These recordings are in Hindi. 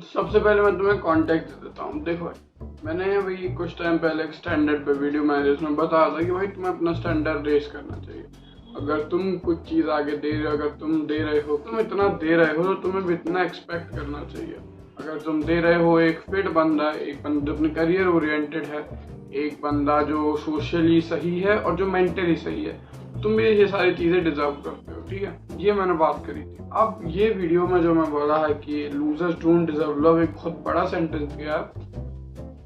सबसे पहले मैं तुम्हें कॉन्टेक्ट दे देता हूँ। देखो मैंने भाई कुछ टाइम पहले एक स्टैंडर्ड पे वीडियो मैंने उसमें बताया था कि भाई तुम्हें अपना स्टैंडर्ड रेस करना चाहिए। अगर तुम कुछ चीज़ आगे दे रहे हो, अगर तुम दे रहे हो, तुम इतना दे रहे हो तो तुम्हें भी इतना एक्सपेक्ट करना चाहिए। अगर तुम दे रहे हो एक फिट बंदा, एक बंदा जो अपने करियर ओरिएंटेड है, एक बंदा जो सोशली सही है और जो मेंटली सही है, तुम भी ये सारी चीज़ें डिजर्व करते हो। ठीक है, ये मैंने बात करी थी। अब ये वीडियो में जो मैं बोला है कि लूजर्स डोंट डिजर्व लव, एक बहुत बड़ा सेंटेंस दिया है,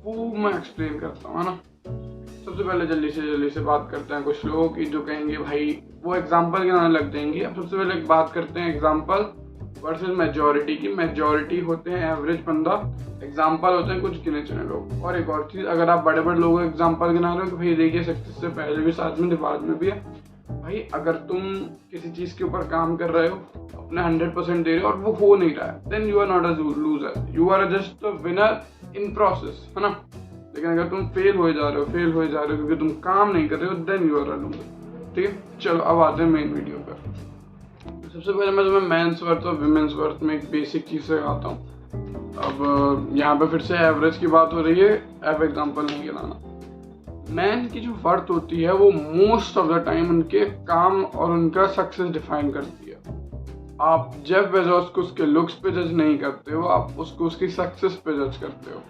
वो मैं एक्सप्लेन करता हूँ, है ना। सबसे पहले जल्दी से बात करते हैं कुछ लोगों की जो कहेंगे भाई वो एग्जाम्पल गिनाने लग जाएंगे। अब सबसे पहले बात करते हैं एग्जाम्पल वर्सेस मेजॉरिटी की। मेजॉरिटी होते हैं एवरेज बंदा, एग्जाम्पल होते हैं कुछ गिने चुने लोग। और एक और चीज़, अगर आप बड़े बड़े लोगों का एग्जाम्पल गिना रहे हो कि भाई देखिए सक्सेस से पहले भी साथ में बाद में भी है, भाई अगर तुम किसी चीज़ के ऊपर काम कर रहे हो, अपने 100% दे रहे हो और वो हो नहीं रहा है, then you are not a loser, you are just a winner in process, है ना। लेकिन अगर तुम फेल हो जा रहे हो क्योंकि तुम काम नहीं कर रहे हो, then you are a loser. ठीक है, चलो अब आते हैं मेन वीडियो पर। सबसे पहले मैं तुम्हें मेंस वर्थ और विमेंस वर्थ में एक बेसिक चीज़ से आता हूँ। अब यहाँ पे फिर से एवरेज की बात हो रही है, एग्जाम्पल नहीं गिनाना। मैन की जो वर्थ होती है वो मोस्ट ऑफ द टाइम उनके काम और उनका सक्सेस डिफाइन करती है। आप जेफ बेजोस को उसके लुक्स पे जज नहीं करते हो, आप उसको उसकी सक्सेस पे जज करते हो।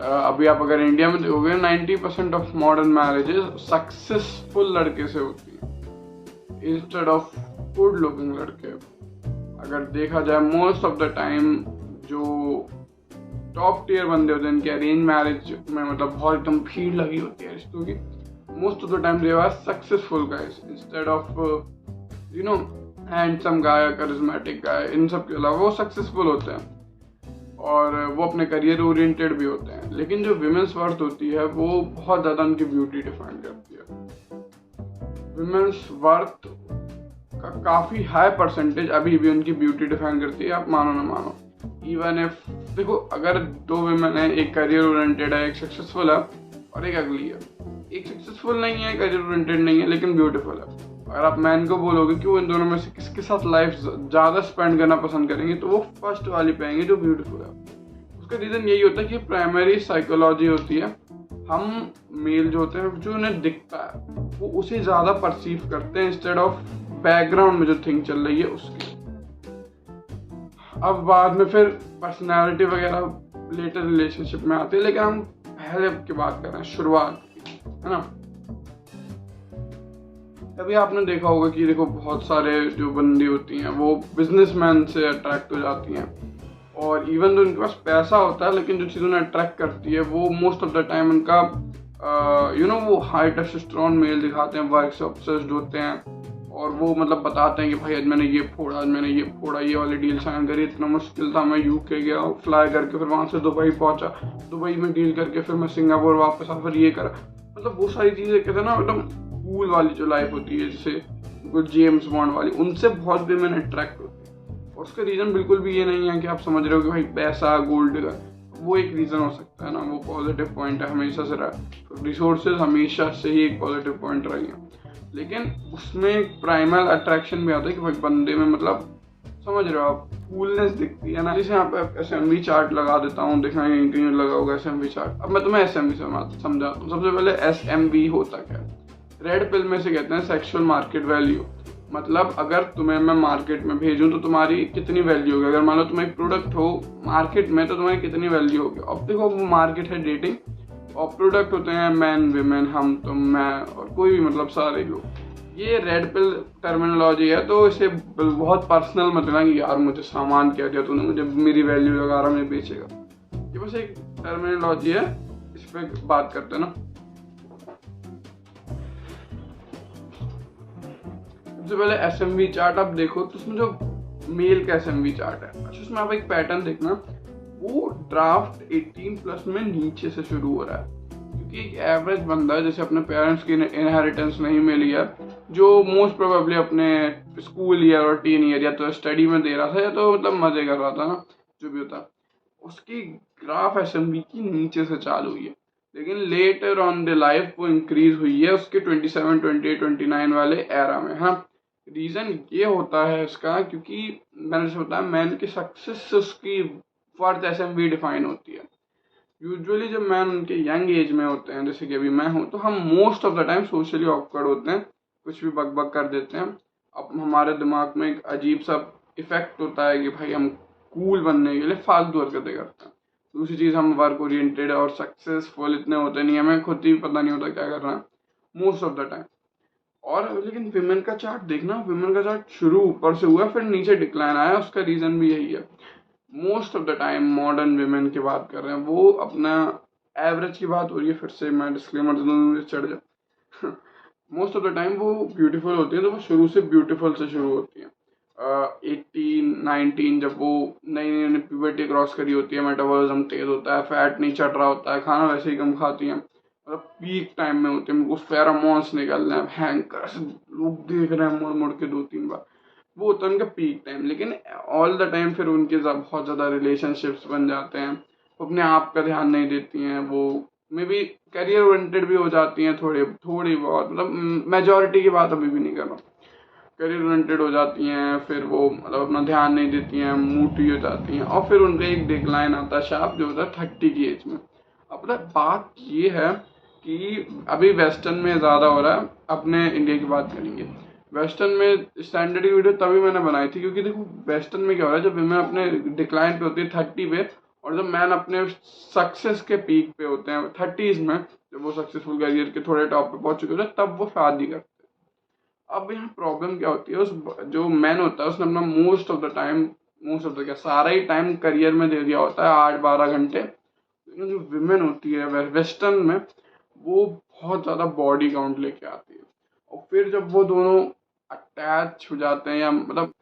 अभी आप अगर इंडिया में देखोगे 90% ऑफ मॉडर्न मैरिजेस सक्सेसफुल लड़के से होती है इंस्टेड ऑफ गुड लुकिंग लड़के। अगर देखा जाए मोस्ट ऑफ द टाइम जो टॉप टीयर बंदे होते हैं इनके अरेंज मैरिज में, मतलब बहुत एकदम भीड़ लगी होती है रिश्तों की, most of the time they are successful guys instead of you know handsome guy, charismatic guy. इन सब के अलावा वो सक्सेसफुल होते हैं और वो अपने करियर ओरिएंटेड भी होते हैं। लेकिन जो विमेंस वर्थ होती है वो बहुत ज़्यादा उनकी ब्यूटी डिफाइन करती है। विमेंस वर्थ का काफ़ी हाई परसेंटेज अभी भी उनकी ब्यूटी डिफाइन करती है, आप मानो ना मानो। इवन इफ देखो, अगर दो विमेन है, एक करियर ओरिएंटेड है, एक सक्सेसफुल है और एक अगली है, एक सक्सेसफुल नहीं है, करियर ओरिएंटेड नहीं है लेकिन ब्यूटीफुल है, अगर आप मैन को बोलोगे कि वो इन दोनों में से किसके साथ लाइफ ज़्यादा स्पेंड करना पसंद करेंगे, तो वो फर्स्ट वाली पाएंगे जो ब्यूटीफुल है। उसका रीज़न यही होता है कि प्राइमरी साइकोलॉजी होती है। हम मेल जो होते हैं, जो उन्हें दिखता है वो उसे ज़्यादा परसीव करते हैं इंस्टेड ऑफ बैकग्राउंड में जो थिंग चल रही है उसकी। अब बाद में फिर पर्सनैलिटी वगैरह लेटर रिलेशनशिप में आती है, लेकिन हम पहले की बात कर रहे हैं, शुरुआत की, है ना। अभी आपने देखा होगा कि देखो बहुत सारे जो बंदी होती हैं वो बिजनेसमैन से अट्रैक्ट हो जाती हैं, और इवन तो उनके पास पैसा होता है लेकिन जो चीज़ उन्हें अट्रैक्ट करती है वो मोस्ट ऑफ द टाइम उनका वो हाई टेस्टोस्टेरोन मेल दिखाते हैं, वर्क से ऑब्सेस्ड होते हैं, और वो मतलब बताते हैं कि भाई आज मैंने ये फोड़ा, आज मैंने ये फोड़ा, ये वाली डील साइन करी, इतना मुश्किल था, मैं यूके गया फ्लाई करके, फिर वहाँ से दुबई पहुँचा, दुबई में डील करके फिर मैं सिंगापुर वापस आ, फिर ये करा। मतलब वो सारी चीज़ें कहते हैं ना एकदम कूल वाली जो लाइफ होती है, जैसे कुछ जेम्स बॉन्ड वाली, उनसे बहुत विमेन अट्रैक्ट होती है। और उसका रीज़न बिल्कुल भी ये नहीं है कि आप समझ रहे हो कि भाई पैसा, गोल्ड का, वो एक रीज़न हो सकता है ना, वो पॉजिटिव पॉइंट है, हमेशा से रहा। रिसोर्सेज हमेशा से ही एक पॉजिटिव पॉइंट रही है, लेकिन उसमें एक प्राइमल अट्रैक्शन भी आता है कि भाई बंदे में, मतलब समझ रहे हो आप, कूलनेस दिखती है ना। जैसे यहाँ पे SMV चार्ट लगा देता हूँ, देखना यहीं कहीं लगा होगा SMV चार्ट। अब मैं तुम्हें SMV से समझाता हूँ। सबसे पहले SMV होता क्या है? रेड पिल में से कहते हैं सेक्सुअल मार्केट वैल्यू। मतलब अगर तुम्हें मैं मार्केट में भेजूँ तो तुम्हारी कितनी वैल्यू होगी। अगर मान लो तुम एक प्रोडक्ट हो मार्केट में तो तुम्हारी कितनी वैल्यू होगी। अब देखो वो मार्केट है डेटिंग, और प्रोडक्ट होते हैं मैन, विमेन, हम, तुम, मैं और कोई भी, मतलब सारे लोग। ये रेड पिल टर्मिनोलॉजी है, तो इसे बहुत पर्सनल मत लेना कि यार मुझे सामान क्या दिया तूने, मुझे मेरी वैल्यू लगा रहा, मुझे बेचेगा। ये बस एक टर्मिनोलॉजी है, इस पर बात करते हैं ना। सबसे पहले SMV चार्ट आप देखो तो उसमें जो मेल का SMV चार्ट है, अच्छा उसमें आप एक पैटर्न देखना, वो ड्राफ्ट 18+ में नीचे से शुरू हो रहा है, क्योंकि एक एवरेज बंदा जैसे अपने पेरेंट्स की इनहेरिटेंस नहीं मिली है, जो मोस्ट प्रोबेबली अपने स्कूल ईयर और टीन ईयर या तो स्टडी में दे रहा था या तो मतलब मजे कर रहा था ना, जो भी होता, उसकी ग्राफ SMV की नीचे से चालू हुई है। लेकिन लेटर ऑन द लाइफ वो इंक्रीज हुई है उसके 27, 28, 29 वाले एरा में। हाँ, रीज़न ये होता है इसका, क्योंकि मैंने जैसे बताया मैन की सक्सेस से उसकी वर्थ SMV डिफाइन होती है। यूजुअली जब मैन उनके यंग एज में होते हैं, जैसे कि अभी मैं हूँ, तो हम most of the time socially awkward होते हैं, कुछ भी बक बक कर देते हैं। अब हमारे दिमाग में एक अजीब सा इफेक्ट होता है कि भाई हम कूल बनने के लिए फालतू हरकतें करते हैं। दूसरी चीज़, हम वर्क ओरिएंटेड और सक्सेसफुल इतने होते नहीं, हमें खुद ही पता नहीं होता क्या करना है मोस्ट ऑफ द टाइम। और लेकिन विमेन का चार्ट देखना, विमेन का चार्ट शुरू ऊपर से हुआ फिर नीचे डिक्लाइन आया, उसका रीजन भी यही है। Most of the time modern women की बात कर रहे हैं, वो अपना एवरेज की बात हो रही है, फिर से मैं डिस्क्लेमर दे दूँ चढ़ जाए मोस्ट ऑफ द टाइम वो ब्यूटीफुल होती है, तो वो शुरू से ब्यूटीफुल से शुरू होती है। 18-19 जब वो नई नई प्यूबर्टी क्रॉस करी होती है, मेटाबॉलिज्म तेज होता है, फैट नहीं चढ़ रहा होता है, खाना वैसे ही कम खाती हैं, मतलब पीक टाइम में होती है, उनको फेरोमोन्स निकल रहे हैं, भयंकर लोग देख रहे हैं मुड़ मुड़ के 2-3 बार, वो होता है उनका पीक टाइम। लेकिन ऑल द टाइम फिर उनके बहुत ज़्यादा रिलेशनशिप्स बन जाते हैं, वो अपने आप का ध्यान नहीं देती हैं, वो मे बी करियर ओरिएंटेड भी हो जाती हैं थोड़ी बहुत, मतलब मेजोरिटी की बात अभी भी नहीं कर रहा हूँ, करियर ओरिएंटेड हो जाती हैं, फिर वो मतलब अपना ध्यान नहीं देती हैं, मूटी हो जाती हैं, और फिर उनका एक डिक्लाइन आता है शार्प, जो होता है 30 की एज में। अब बात ये है कि अभी वेस्टर्न में ज़्यादा हो रहा है, अपने इंडिया की बात करेंगे। वेस्टर्न में स्टैंडर्ड की वीडियो तभी मैंने बनाई थी क्योंकि देखो वेस्टर्न में क्या हो रहा है, जब विमेन अपने डिक्लाइन पे होती है 30 पे, और जब मैन अपने सक्सेस के पीक पे होते हैं 30s में, जब वो सक्सेसफुल करियर के थोड़े टॉप पे पहुंच चुके होते हैं, तब वो शादी करते हैं। अब यहाँ प्रॉब्लम क्या होती है, उस जो मैन होता है उसने अपना मोस्ट ऑफ द क्या सारा ही टाइम करियर में दे दिया होता है, 8-12 घंटे। लेकिन जो विमेन होती है वेस्टर्न में, वो बहुत ज़्यादा बॉडी काउंट लेके आती है, और फिर जब वो दोनों अटैच हो जाते हैं, या मतलब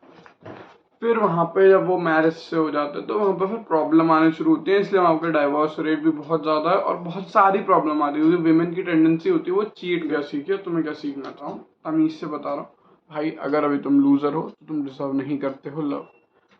फिर वहाँ पे जब वो मैरिज से हो जाते हैं, तो वहाँ पे फिर प्रॉब्लम आनी शुरू होती है, इसलिए वहाँ पे डाइवोर्स रेट भी बहुत ज़्यादा है, और बहुत सारी प्रॉब्लम आती है, क्योंकि विमेन की टेंडेंसी होती है वो चीट। क्या सीखे, तुम्हें क्या सीखना चाहूँ, तमीज़ से बता रहा हूँ भाई, अगर अभी तुम लूजर हो तो तुम डिजर्व नहीं करते हो लव।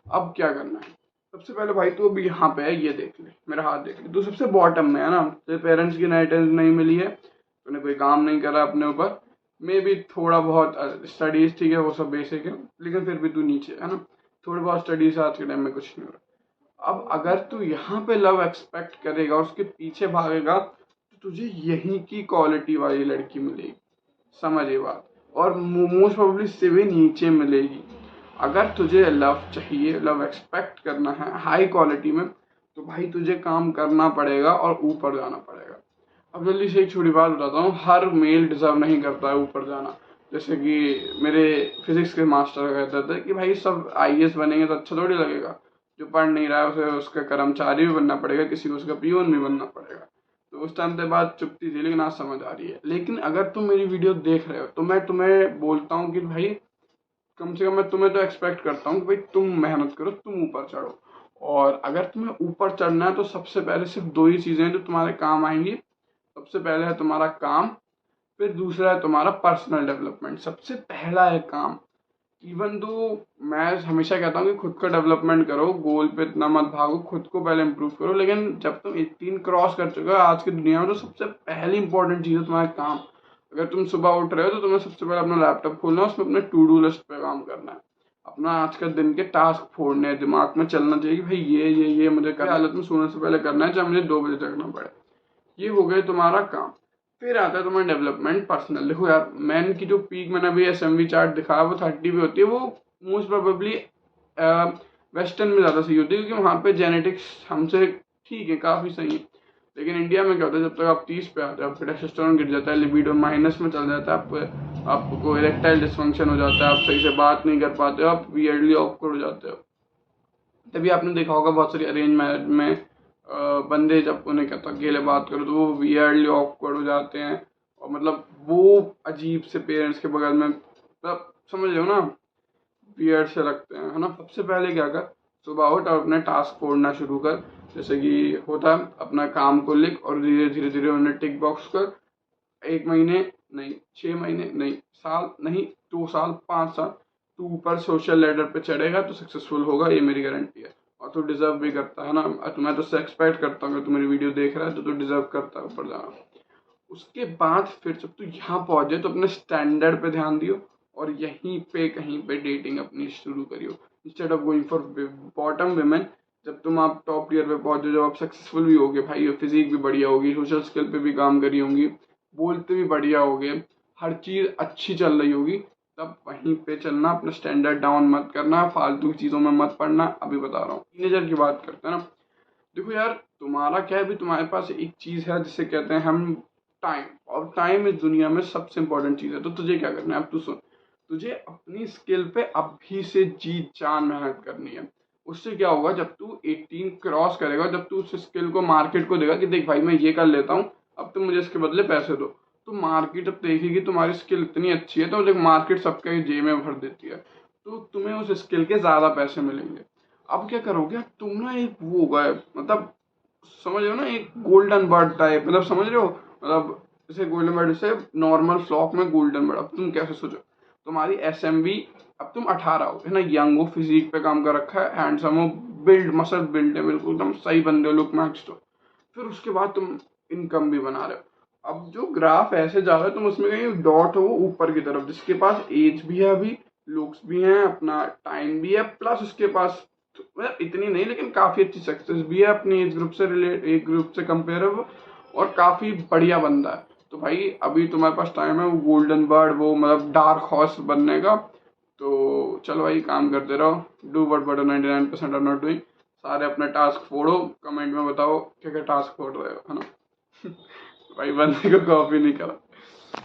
अब क्या करना है, सबसे पहले भाई तू अभी यहाँ पे है, ये देख ले, मेरा हाथ देख ले, तू सबसे बॉटम में है ना, तेरे पेरेंट्स की इनहेरिटेंस नहीं मिली है, तूने कोई काम नहीं करा अपने ऊपर, मे बी थोड़ा बहुत स्टडीज ठीक है, वो सब बेसिक है, लेकिन फिर भी तू नीचे है ना, थोड़ी बहुत स्टडीज आज के टाइम में कुछ नहीं हो रहा। अब अगर तू यहाँ पे लव एक्सपेक्ट करेगा और उसके पीछे भागेगा, तो तुझे यहीं की क्वालिटी वाली लड़की मिलेगी, समझ ये बात, और मोस्ट प्रोबेबली से भी नीचे मिलेगी। अगर तुझे लव चाहिए, लव एक्सपेक्ट करना है हाई क्वालिटी में, तो भाई तुझे काम करना पड़ेगा और ऊपर जाना पड़ेगा। अब जल्दी से एक छोटी बात बताता हूँ, हर मेल डिजर्व नहीं करता है ऊपर जाना। जैसे कि मेरे फिजिक्स के मास्टर कहते थे कि भाई सब IAS बनेंगे तो अच्छा थोड़ी लगेगा, जो पढ़ नहीं रहा है उसे उसका कर्मचारी भी बनना पड़ेगा, किसी को उसका पियून भी बनना पड़ेगा। तो उस टाइम पे बात चुपती थी, लेकिन आज समझ आ रही है। लेकिन अगर तुम मेरी वीडियो देख रहे हो तो मैं तुम्हें बोलता हूँ कि भाई कम से कम मैं तुम्हें तो एक्सपेक्ट करता हूँ कि भाई तुम मेहनत करो, तुम ऊपर चढ़ो। और अगर तुम्हें ऊपर चढ़ना है तो सबसे पहले सिर्फ 2 ही चीज़ें हैं जो तुम्हारे काम आएंगी। सबसे पहले है तुम्हारा काम, फिर दूसरा है तुम्हारा पर्सनल डेवलपमेंट। सबसे पहला है काम। इवन तो मैं हमेशा कहता हूँ कि खुद का डेवलपमेंट करो, गोल पे इतना मत भागो, खुद को पहले इम्प्रूव करो। लेकिन जब तुम 18 क्रॉस कर चुके हो आज की दुनिया में, तो सबसे पहली इंपॉर्टेंट चीज़ है तुम्हारा काम। अगर तुम सुबह उठ रहे हो तो तुम्हें सबसे पहले अपना लैपटॉप खोलना है, उसमें अपने टू डू लिस्ट पे काम करना है, अपना आज का दिन के टास्क फोड़ने हैं, दिमाग में चलना चाहिए कि भाई ये मुझे हालत में सोने से पहले करना है, चाहे मुझे 2 बजे जगना पड़े। ये हो गया तुम्हारा काम। फिर आता है तुम्हारा डेवलपमेंट पर्सनल। देखो यार, मैन की जो पीक मैंने अभी SMV चार्ट दिखाया वो 30 पे होती है, वो मोस्ट प्रोबेबली वेस्टर्न में ज़्यादा सही होती है, क्योंकि वहाँ पे जेनेटिक्स हमसे ठीक है, काफ़ी सही है। लेकिन इंडिया में क्या होता है, जब तक आप 30 पे आते हो आपका टेस्टोस्टेरोन गिर जाता है, लिबिडो माइनस में चल जाता है, आपको इरेक्टाइल डिसफंक्शन हो जाता है, आप सही से बात नहीं कर पाते हो, आप वियर्डली ऑकवर्ड हो जाते हो। तभी आपने देखा होगा बहुत सारी अरेंज मैरिज में बंदे जब उन्हें कहता अकेले बात करो तो वो वियर्डली ऑकवर्ड हो जाते हैं, और मतलब वो अजीब से पेरेंट्स के बगल में, मतलब समझ रहे हो ना, वियर्ड से लगते हैं, है ना। सबसे पहले क्या कर, सुबह उठ और अपने टास्क छोड़ना शुरू कर। जैसे कि होता है अपना काम को लिख और धीरे धीरे उन्हें टिक बॉक्स कर। 1 महीने नहीं, 6 महीने नहीं, साल नहीं, 2 साल, 5 साल तू ऊपर सोशल लेडर पे चढ़ेगा तो सक्सेसफुल होगा, ये मेरी गारंटी है। और तू डिजर्व भी करता है ना, तो मैं तो उससे एक्सपेक्ट करता हूँ कि तू मेरी वीडियो देख रहा है तो तू डिजर्व करता है ऊपर जाना। उसके बाद फिर जब तू यहाँ पहुँच जाए तो अपने स्टैंडर्ड पे ध्यान दियो, और यहीं पे कहीं पे डेटिंग अपनी शुरू करियो, instead of going for bottom women. जब तुम आप टॉप टीयर पे पहुंचो, जब आप सक्सेसफुल भी होगे भाई, फिजिक भी बढ़िया होगी, सोशल स्किल पे भी काम करी होंगी, बोलते भी बढ़िया होगे, हर चीज़ अच्छी चल रही होगी, तब वहीं पे चलना, अपना स्टैंडर्ड डाउन मत करना, फालतू की चीज़ों में मत पड़ना। अभी बता रहा हूँ, टीनेजर की बात करते हैं ना। देखो यार, तुम्हारा क्या है, भी तुम्हारे पास एक चीज़ है जिसे कहते हैं हम टाइम, और टाइम इस दुनिया में सबसे इंपॉर्टेंट चीज़ है। तो तुझे क्या करना है, अब तू सुन, तुझे अपनी स्किल पे अभी से जी जान मेहनत करनी है। उससे क्या होगा, जब तू 18 क्रॉस करेगा, जब तू उस स्किल को मार्केट को देगा कि देख भाई मैं ये कर लेता हूँ, अब तुम मुझे इसके बदले पैसे दो, तो मार्केट अब देखेगी तुम्हारी स्किल इतनी अच्छी है, तो देख मार्केट सबके जेब में भर देती है, तो तुम्हें उस स्किल के ज़्यादा पैसे मिलेंगे। अब क्या करोगे, तुम ना एक वो होगा, मतलब समझ रहे हो ना, एक गोल्डन बर्ड टाइप, मतलब समझ रहे हो, मतलब जैसे गोल्डन बर्ड से नॉर्मल फ्लॉक में गोल्डन बर्ड। अब तुम कैसे सोचो, तुम्हारी एसएमबी, अब तुम 18 हो, है ना, यंग हो, फिजिक पे काम कर रखा है, हैंडसम हो, बिल्ड मसल बिल्ड है, बिल्कुल एकदम सही बंदे हो, लुक मैक्स्ड हो, फिर उसके बाद तुम इनकम भी बना रहे हो। अब जो ग्राफ ऐसे जा रहा है, तुम उसमें कहीं डॉट हो ऊपर की तरफ, जिसके पास एज भी है अभी, लुक्स भी हैं, अपना टाइम भी है, प्लस उसके पास मतलब इतनी नहीं लेकिन काफी अच्छी सक्सेस भी है अपनी एज ग्रुप से एक ग्रुप से कंपेयर, और काफी बढ़िया बंदा है। तो भाई अभी तुम्हारे पास टाइम है वो गोल्डन बर्ड, वो मतलब डार्क हॉर्स बनने का। तो चलो भाई, काम करते रहो, do what but 99% are not doing. सारे अपने टास्क फोड़ो, कमेंट में बताओ क्या क्या टास्क फोड़ रहे हो, है ना। भाई बंदे को कॉपी नहीं करा।